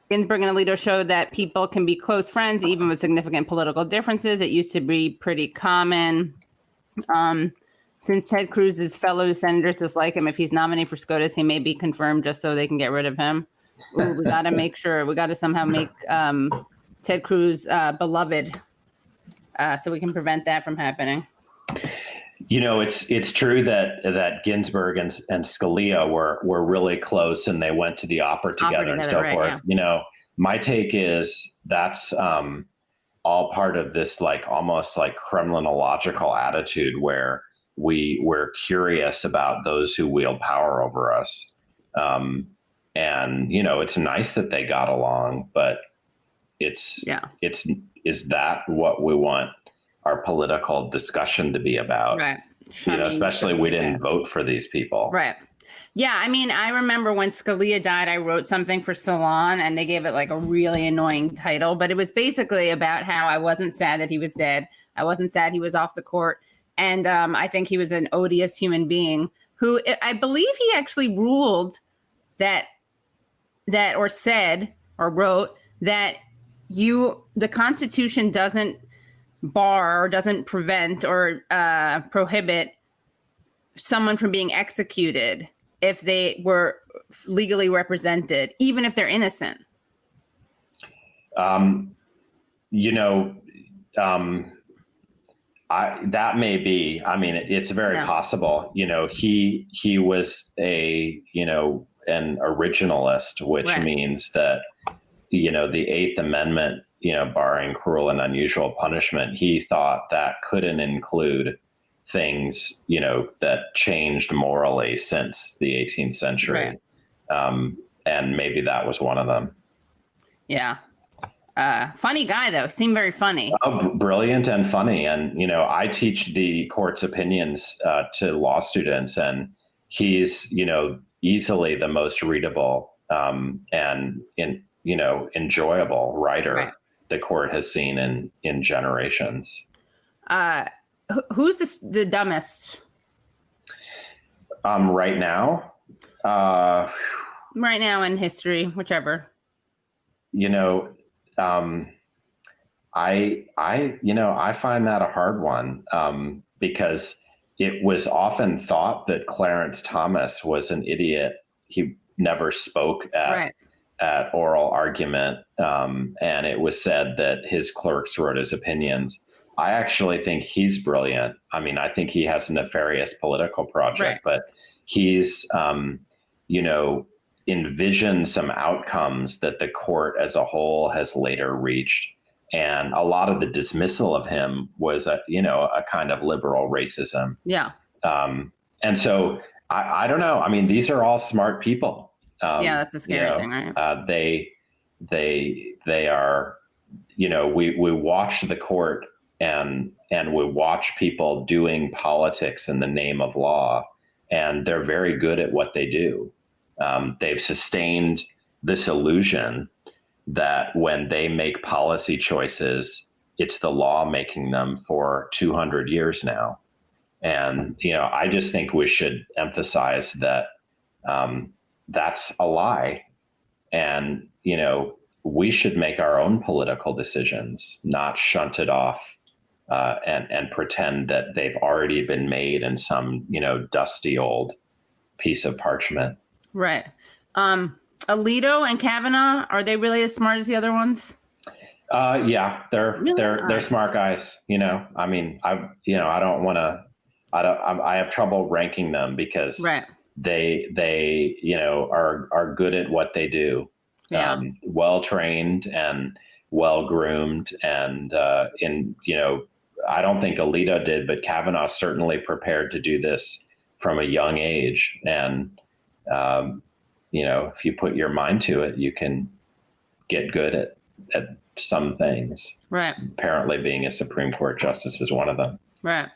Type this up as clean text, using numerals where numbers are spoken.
Ginsburg and Alito showed that people can be close friends even with significant political differences. It used to be pretty common. Since Ted Cruz's fellow senators dislike him, if he's nominated for SCOTUS, he may be confirmed just so they can get rid of him. Ooh, we got to make sure. We got to somehow make Ted Cruz beloved so we can prevent that from happening. You know, it's true that Ginsburg and Scalia were really close, and they went to the opera together and so forth. Yeah. You know, my take is that's all part of this almost criminological attitude where we're curious about those who wield power over us. And, you know, it's nice that they got along, but is that what we want our political discussion to be about? Right. You know, especially we didn't vote for these people. Right. Yeah. I mean, I remember when Scalia died, I wrote something for Salon and they gave it a really annoying title, but it was basically about how I wasn't sad that he was dead. I wasn't sad he was off the court. And I think he was an odious human being who I believe he actually ruled that or said or wrote that the Constitution doesn't bar or doesn't prevent or prohibit someone from being executed if they were legally represented, even if they're innocent. You know, that may be. I mean, it's very possible. You know, he was an originalist, which means that, you know, the Eighth Amendment, you know, barring cruel and unusual punishment, he thought that couldn't include things, you know, that changed morally since the 18th century. And maybe that was one of them. Yeah. Funny guy, though. Seemed very funny. Oh, brilliant and funny. And, you know, I teach the court's opinions to law students, and he's, you know, easily the most readable and enjoyable writer the court has seen in generations. Who's the dumbest? Right now? Right now in history, whichever. You know, I find that a hard one because it was often thought that Clarence Thomas was an idiot. He never spoke at oral argument, and it was said that his clerks wrote his opinions. I actually think he's brilliant. I mean, I think he has a nefarious political project, but he's, envisioned some outcomes that the court as a whole has later reached. And a lot of the dismissal of him was a kind of liberal racism. Yeah. And so I don't know. I mean, these are all smart people. That's a scary thing, right? They are, we watch the court and we watch people doing politics in the name of law, and they're very good at what they do. They've sustained this illusion that when they make policy choices, it's the law making them for 200 years now. And, I just think we should emphasize that that's a lie. And, we should make our own political decisions, not shunt it off and pretend that they've already been made in some, dusty old piece of parchment. Right. Alito and Kavanaugh, are they really as smart as the other ones? Yeah, they're smart guys. I mean, I have trouble ranking them because they are good at what they do. Yeah. Well trained and well groomed, and I don't think Alito did, but Kavanaugh certainly prepared to do this from a young age. And if you put your mind to it, you can get good at some things. Right. Apparently being a Supreme Court justice is one of them. Right.